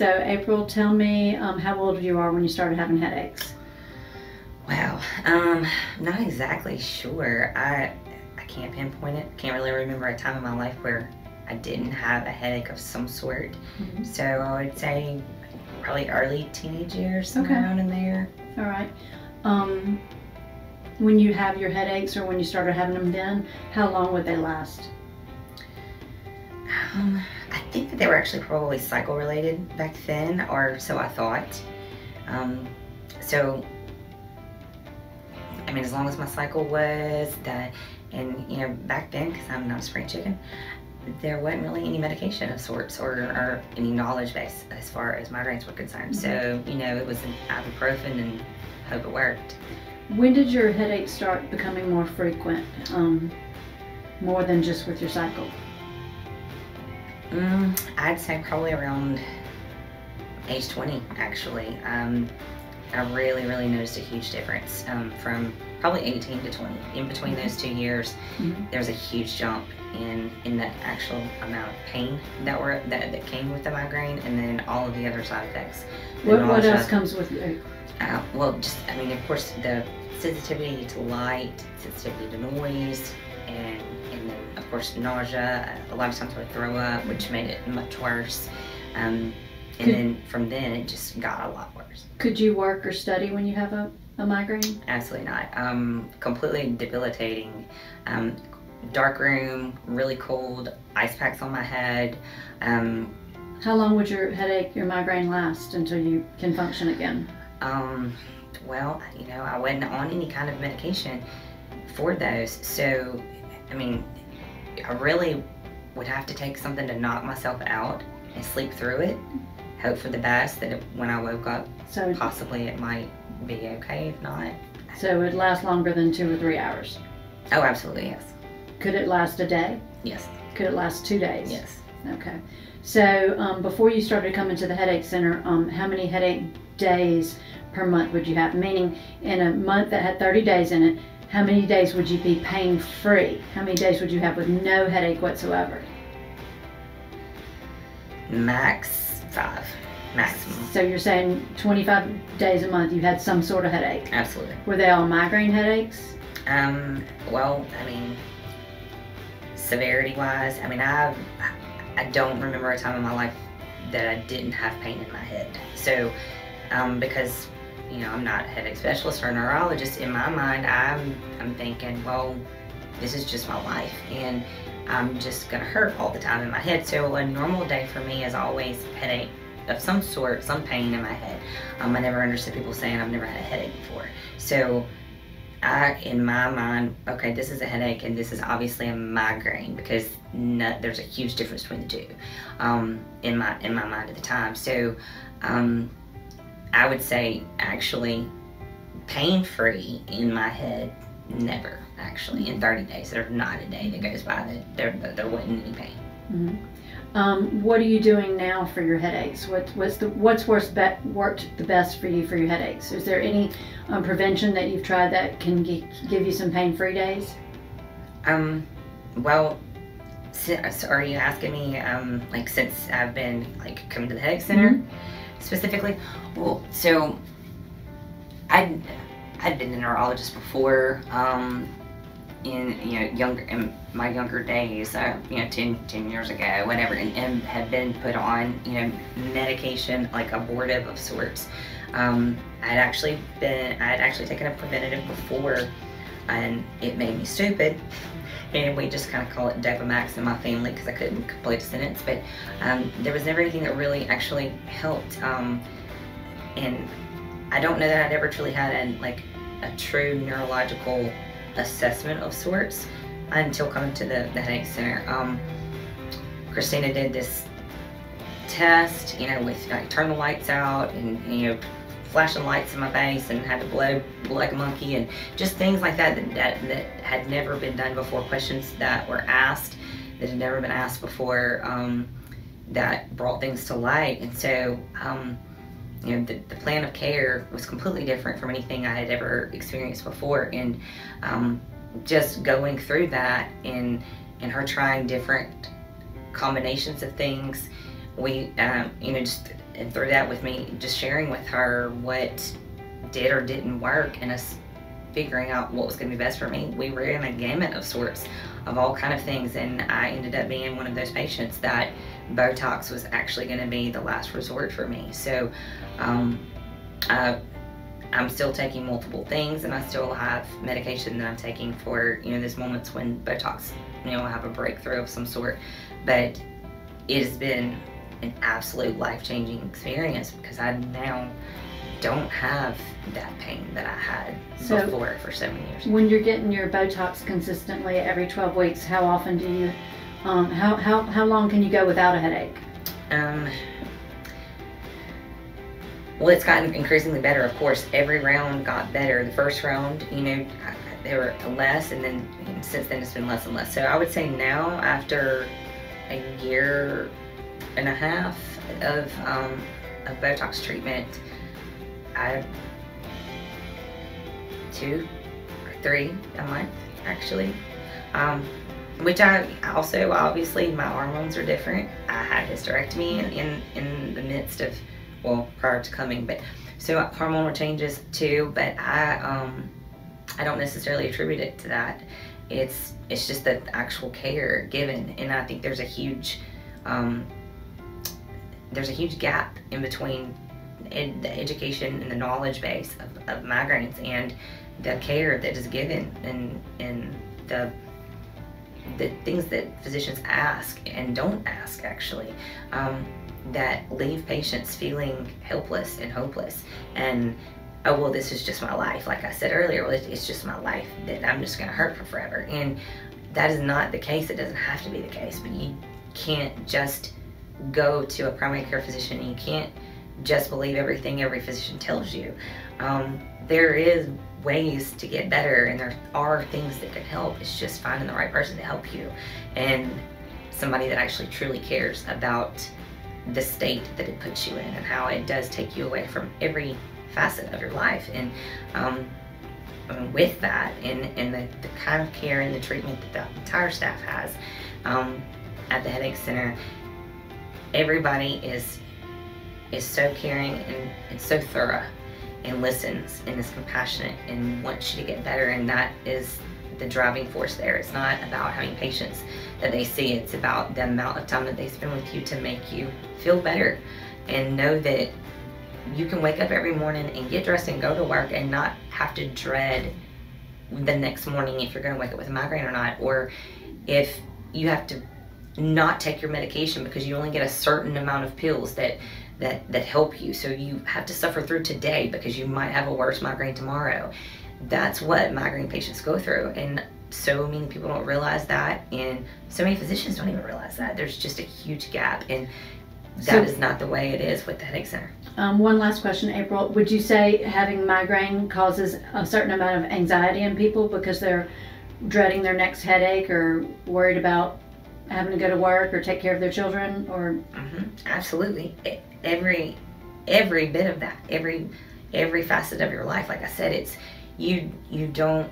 So April, tell me how old you are when you started having headaches. Wow, not exactly sure. I can't pinpoint it. Can't really remember a time in my life where I didn't have a headache of some sort. So I would say probably early teenage years, somewhere around in there. All right. When you have your headaches or when you started having them then, how long would they last? I think that they were actually probably cycle related back then, or so I thought. So, I mean, as long as my cycle was that, and you know, back then, because I'm not a spring chicken, there wasn't really any medication of sorts or any knowledge base as far as migraines were concerned. So, you know, it was an ibuprofen and hope it worked. When did your headaches start becoming more frequent, more than just with your cycle? I'd say probably around age 20, actually. I really noticed a huge difference from probably 18 to 20. In between those 2 years, there's a huge jump in the actual amount of pain that came with the migraine, and then all of the other side effects. What else comes with it? Well, just, I mean, of course, the sensitivity to light, sensitivity to noise, and then, of course, nausea. A lot of times I would throw up, which made it much worse. And then from then, it just got a lot worse. Could you work or study when you have a migraine? Absolutely not. Completely debilitating. Dark room, really cold, ice packs on my head. How long would your migraine last until you can function again? Well, you know, I wasn't on any kind of medication for those. So, I mean, I really would have to take something to knock myself out and sleep through it. Hope for the best that when I woke up, possibly it might be okay. If not. So it lasts longer than 2 or 3 hours? Oh, absolutely, yes. Could it last a day? Yes. Could it last 2 days? Yes. Okay. So before you started coming to the headache center, how many headache days per month would you have? Meaning, in a month that had 30 days in it, how many days would you be pain-free? How many days would you have with no headache whatsoever? Max 5, maximum. So you're saying 25 days a month you had some sort of headache? Absolutely. Were they all migraine headaches? Well, I mean, severity-wise, I mean, I don't remember a time in my life that I didn't have pain in my head. So, because, you know, I'm not a headache specialist or a neurologist, in my mind, I'm thinking, well, this is just my life, and I'm just gonna hurt all the time in my head. So a normal day for me is always headache of some sort, some pain in my head. I never understood people saying I've never had a headache before. So in my mind, okay, this is a headache and this is obviously a migraine, because there's a huge difference between the two in my mind at the time. So I would say actually pain-free in my head, never. Actually, in 30 days, there's not a day that goes by that there wasn't any pain. What are you doing now for your headaches? What's worked the best for you for your headaches? Is there any prevention that you've tried that can give you some pain-free days? Well, so are you asking me like since I've been like coming to the headache center specifically? Well, so I'd been a neurologist before. In my younger days, 10 years ago, whatever, and had been put on, medication, like abortive of sorts. I had actually taken a preventative before, and it made me stupid. And we just kind of call it Dopamax in my family because I couldn't complete a sentence. But there was never anything that really actually helped. And I don't know that I'd ever truly had a true neurological assessment of sorts until coming to the headache center. Christina did this test, with turn the lights out and flashing lights in my face and had to blow like a monkey and just things like that had never been done before. Questions that were asked that had never been asked before, that brought things to light. And so the plan of care was completely different from anything I had ever experienced before. And just going through that and her trying different combinations of things, we, just and through that with me, just sharing with her what did or didn't work, and us figuring out what was going to be best for me. We ran a gamut of sorts of all kind of things, and I ended up being one of those patients that Botox was actually going to be the last resort for me. So I'm still taking multiple things, and I still have medication that I'm taking for, you know, those moments when Botox, you know, I have a breakthrough of some sort. But it has been an absolute life-changing experience, because I now don't have that pain that I had before for 7 years. When you're getting your Botox consistently every 12 weeks, how often do you, how long can you go without a headache? Well, it's gotten increasingly better, of course. Every round got better. The first round, you know, they were less, and then since then it's been less and less. So I would say now, after a year and a half of Botox treatment, I 2 or 3 a month actually, which I also, obviously my hormones are different. I had hysterectomy in the midst of, well, prior to coming, but so hormonal changes too. But I don't necessarily attribute it to that. It's just the actual care given, and I think there's a huge gap in between the education and the knowledge base of migraines and the care that is given, and the things that physicians ask and don't ask actually, that leave patients feeling helpless and hopeless, and oh, well, this is just my life. Like I said earlier, well, it's just my life, that I'm just gonna hurt for forever. And that is not the case. It doesn't have to be the case, but you can't just go to a primary care physician. You can't just believe everything every physician tells you. There is ways to get better, and there are things that can help. It's just finding the right person to help you, and somebody that actually truly cares about the state that it puts you in, and how it does take you away from every facet of your life. And with that, and the kind of care and the treatment that the entire staff has at the Headache Center, everybody is so caring and so thorough, and listens and is compassionate and wants you to get better, and that is the driving force there. It's not about how many patients that they see, it's about the amount of time that they spend with you to make you feel better, and know that you can wake up every morning and get dressed and go to work and not have to dread the next morning if you're going to wake up with a migraine or not, or if you have to not take your medication because you only get a certain amount of pills that help you, so you have to suffer through today because you might have a worse migraine tomorrow. That's what migraine patients go through, and so many people don't realize that, and so many physicians don't even realize that. There's just a huge gap, and that is not the way it is with the Headache Center. One last question, April. Would you say having migraine causes a certain amount of anxiety in people because they're dreading their next headache, or worried about having to go to work or take care of their children? Or Absolutely. Every bit of that, every facet of your life. Like I said, it's you don't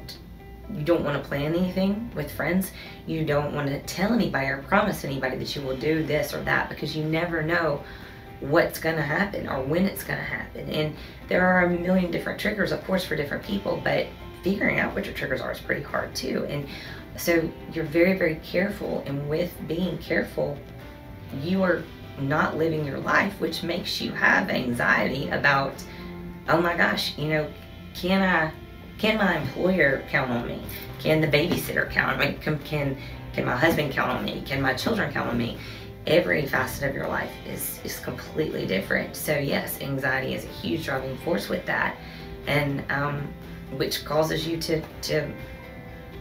want to plan anything with friends. You don't want to tell anybody or promise anybody that you will do this or that, because you never know what's going to happen or when it's going to happen. And there are a million different triggers, of course, for different people, but figuring out what your triggers are is pretty hard too. And so you're very, very careful, and with being careful, you are not living your life, which makes you have anxiety about, oh my gosh, you know, can my employer count on me? Can the babysitter count on me? Can my husband count on me? Can my children count on me? Every facet of your life is completely different. So yes, anxiety is a huge driving force with that, and which causes you to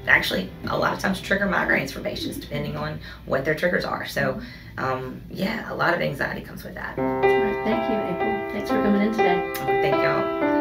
actually a lot of times trigger migraines for patients, depending on what their triggers are. So yeah, a lot of anxiety comes with that. all right, thank you, April. Thanks for coming in today. Thank y'all.